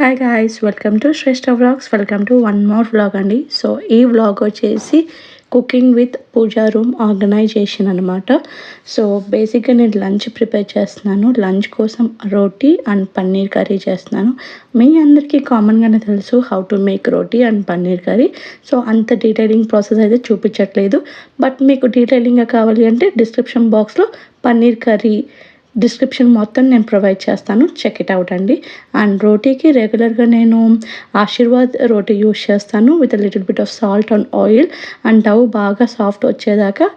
Hi guys, welcome to Shreshtha vlogs. Welcome to one more vlog అండి. So ఈ vlog వచ్చేసి cooking with Pooja room organisation అనమాట. So బేసిక్గా నేను లంచ్ ప్రిపేర్ చేస్తున్నాను. లంచ్ కోసం రోటీ అండ్ పన్నీర్ కర్రీ చేస్తున్నాను. మీ అందరికీ కామన్గానే తెలుసు how to make roti and paneer curry. So అంత డీటెయిలింగ్ ప్రాసెస్ అయితే చూపించట్లేదు. బట్ మీకు డీటెయిలింగ్గా కావాలి అంటే డిస్క్రిప్షన్ బాక్స్లో పన్నీర్ కర్రీ డిస్క్రిప్షన్ మొత్తం నేను ప్రొవైడ్ చేస్తాను, చెక్ ఇట్ అవుట్ అండి. అండ్ రోటీకి రెగ్యులర్గా నేను ఆశీర్వాద్ రోటీ యూస్ చేస్తాను with little bit of salt and oil. And Dove బాగా సాఫ్ట్ వచ్చేదాకా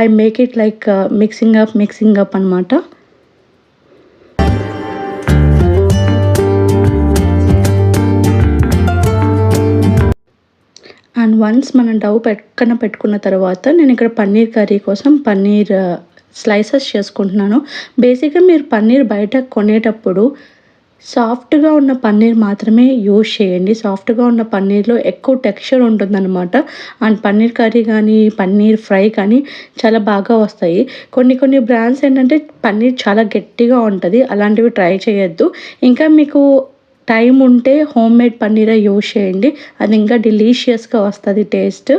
I make it like mixing up అనమాట. అండ్ వన్స్ మనం డవ్ పెట్టుకున్న తర్వాత నేను ఇక్కడ పన్నీర్ కర్రీ కోసం పన్నీర్ స్లైసెస్ చేసుకుంటున్నాను. బేసిక్గా మీరు పన్నీర్ బయట కొనేటప్పుడు సాఫ్ట్గా ఉన్న పన్నీర్ మాత్రమే యూజ్ చేయండి. సాఫ్ట్గా ఉన్న పన్నీర్లో ఎక్కువ టెక్స్చర్ ఉంటుందన్నమాట. అండ్ పన్నీర్ కర్రీ కానీ పన్నీర్ ఫ్రై కానీ చాలా బాగా వస్తాయి. కొన్ని బ్రాండ్స్ ఏంటంటే పన్నీర్ చాలా గట్టిగా ఉంటుంది, అలాంటివి ట్రై చేయొద్దు. ఇంకా మీకు టైం ఉంటే హోమ్ మేడ్ పన్నీరే యూజ్ చేయండి, అది ఇంకా డెలీషియస్గా వస్తుంది టేస్ట్.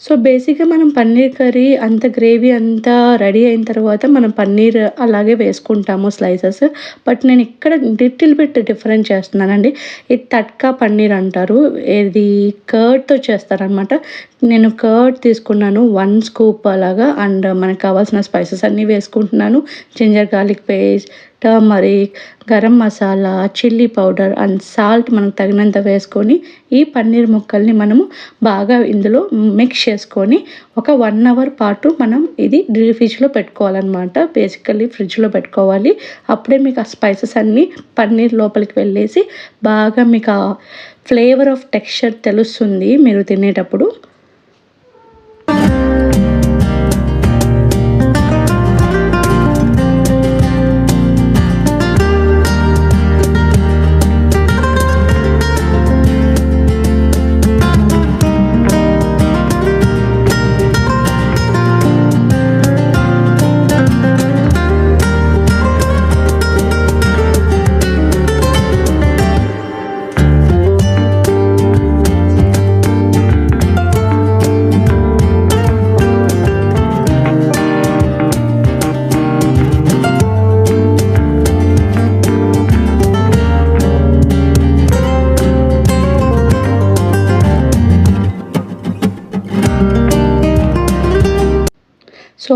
సో బేసిక్గా మనం పన్నీర్ కర్రీ అంత గ్రేవీ అంతా రెడీ అయిన తర్వాత మనం పన్నీర్ అలాగే వేసుకుంటాము స్లైసెస్. బట్ నేను ఇక్కడ లిటిల్ బిట్ డిఫరెంట్ చేస్తున్నానండి. ఇది తట్కా పన్నీర్ అంటారు, ఇది కర్డ్తో చేస్తారనమాట. నేను కర్డ్ తీసుకున్నాను 1 స్కూప్ అలాగా. అండ్ మనకు కావాల్సిన స్పైసెస్ అన్నీ వేసుకుంటున్నాను. Ginger garlic paste, turmeric, garam masala, chilli powder and salt మనకు తగినంత వేసుకొని ఈ పన్నీర్ ముక్కల్ని మనము బాగా ఇందులో మిక్స్ చేసుకొని ఒక 1 అవర్ పాటు మనం ఇది ఫ్రిడ్జ్లో పెట్టుకోవాలన్నమాట. బేసికల్లీ ఫ్రిడ్జ్లో పెట్టుకోవాలి, అప్పుడే మీకు ఆ స్పైసెస్ అన్నీ పన్నీర్ లోపలికి వెళ్ళేసి బాగా మీకు ఆ ఫ్లేవర్ ఆఫ్ టెక్స్చర్ తెలుస్తుంది మీరు తినేటప్పుడు. సో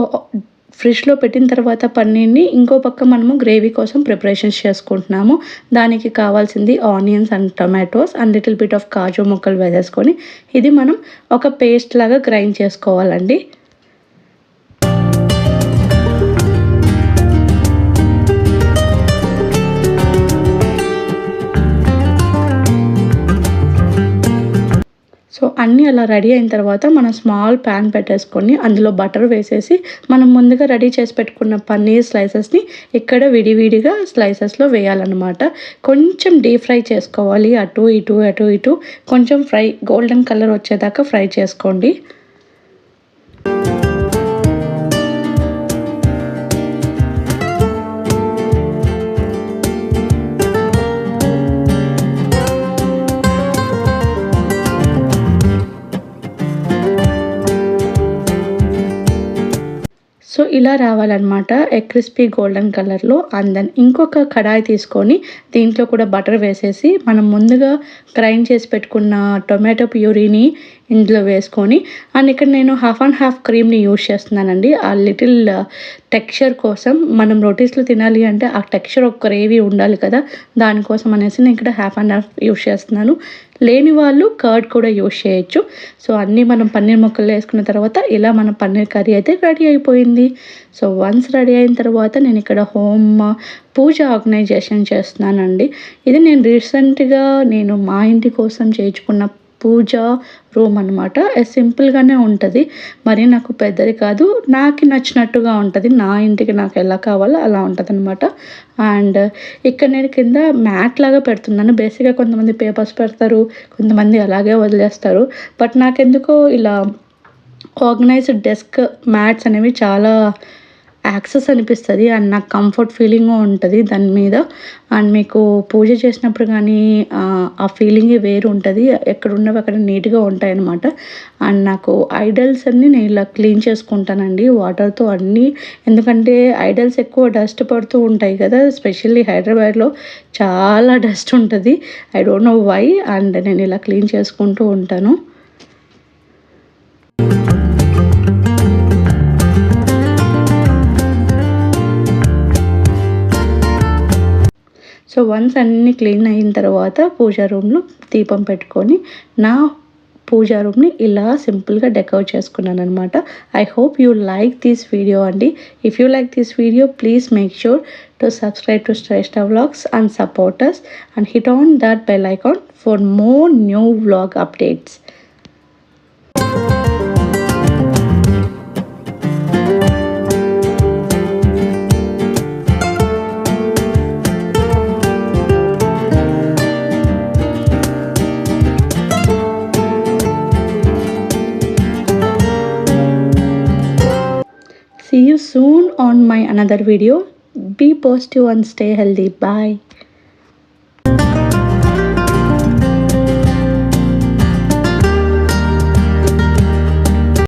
ఫ్రిడ్జ్లో పెట్టిన తర్వాత పన్నీర్ని ఇంకో పక్క మనము గ్రేవీ కోసం ప్రిపరేషన్స్ చేసుకుంటున్నాము. దానికి కావాల్సింది onions and tomatoes and little bit of కాజు ముక్కలు వేసేసుకొని ఇది మనం ఒక పేస్ట్ లాగా గ్రైండ్ చేసుకోవాలండి. సో అన్నీ అలా రెడీ అయిన తర్వాత మనం స్మాల్ ప్యాన్ పెట్టేసుకొని అందులో బటర్ వేసేసి మనం ముందుగా రెడీ చేసి పెట్టుకున్న పన్నీర్ స్లైసెస్ని ఇక్కడ విడివిడిగా స్లైసెస్లో వేయాలన్నమాట. కొంచెం డీప్ ఫ్రై చేసుకోవాలి, అటు ఇటు కొంచెం ఫ్రై గోల్డెన్ కలర్ వచ్చేదాకా ఫ్రై చేసుకోండి. సో ఇలా రావాలన్నమాట క్రిస్పీ గోల్డెన్ కలర్లో. అండ్ దెన్ ఇంకొక కడాయి తీసుకొని దీంట్లో కూడా బటర్ వేసేసి మనం ముందుగా గ్రైండ్ చేసి పెట్టుకున్న టొమాటో ప్యూరీని ఇందులో వేసుకొని అండ్ ఇక్కడ నేను హాఫ్ క్రీమ్ని యూజ్ చేస్తున్నానండి. ఆ లిటిల్ టెక్స్చర్ కోసం, మనం రోటీస్లో తినాలి అంటే ఆ టెక్స్చర్ ఒక గ్రేవీ ఉండాలి కదా, దానికోసం అనేసి నేను ఇక్కడ హాఫ్ యూజ్ చేస్తున్నాను. లేని వాళ్ళు కర్డ్ కూడా యూజ్ చేయొచ్చు. సో అన్నీ మనం పన్నీర్ ముక్కలు వేసుకున్న తర్వాత ఇలా మన పన్నీర్ కర్రీ అయితే రెడీ అయిపోయింది. సో వన్స్ రెడీ అయిన తర్వాత నేను ఇక్కడ హోమ్ పూజ ఆర్గనైజేషన్ చేస్తున్నానండి. ఇది నేను రీసెంట్గా మా ఇంటి కోసం చేయించుకున్న పూజ రూమ్ అనమాట. సింపుల్‌గానే ఉంటది. మరి నాకు పెద్దది కాదు. నాకు నచ్చినట్టుగా ఉంటది. నా ఇంటికి నాకు ఎలా కావాలో అలా ఉంటదనమాట. అండ్ ఇక్కడ నేను కింద మ్యాట్ లాగా పెడుతున్నాను. బేసిక్‌గా కొంతమంది పేపర్స్ పెడతారు. కొంతమంది అలాగే వదిలేస్తారు. బట్ నాకెందుకో ఇలా ఆర్గనైజ్డ్ డెస్క్ మ్యాట్స్ అనేవి చాలా యాక్సెస్ అనిపిస్తది. అండ్ నాకు కంఫర్ట్ ఫీలింగు ఉంటది దాని మీద. అండ్ మీకు పూజ చేసినప్పుడు గానీ ఆ ఫీలింగే వేరు ఉంటది. ఎక్కడున్నవి అక్కడ నీట్‌గా ఉంటాయనమాట. అండ్ నాకు ఐడల్స్ అన్నీ నేను ఇలా క్లీన్ చేసుకుంటానండి వాటర్‌తో అన్నీ. ఎందుకంటే ఐడల్స్ ఎక్కువ డస్ట్ పడుతూ ఉంటాయి కదా! ఎస్పెషల్లీ హైదరాబాద్‌లో చాలా డస్ట్ ఉంటది. I don't know why. And నేను ఇలా క్లీన్ చేసుకుంటూ ఉంటాను. సో, వన్స్ అన్నీ క్లీన్ అయిన తర్వాత పూజా రూమ్‌లో దీపం పెట్టుకొని, నా పూజా రూమ్‌ని ఇలా సింపుల్‌గా డెకరేట్ చేసుకున్నాననమాట. I hope you like this video అండి. If you like this video please make sure to subscribe to Shreshtha vlogs and support us and hit on that bell icon for more new vlog updates. See you soon on my another video. Be positive and stay healthy. Bye.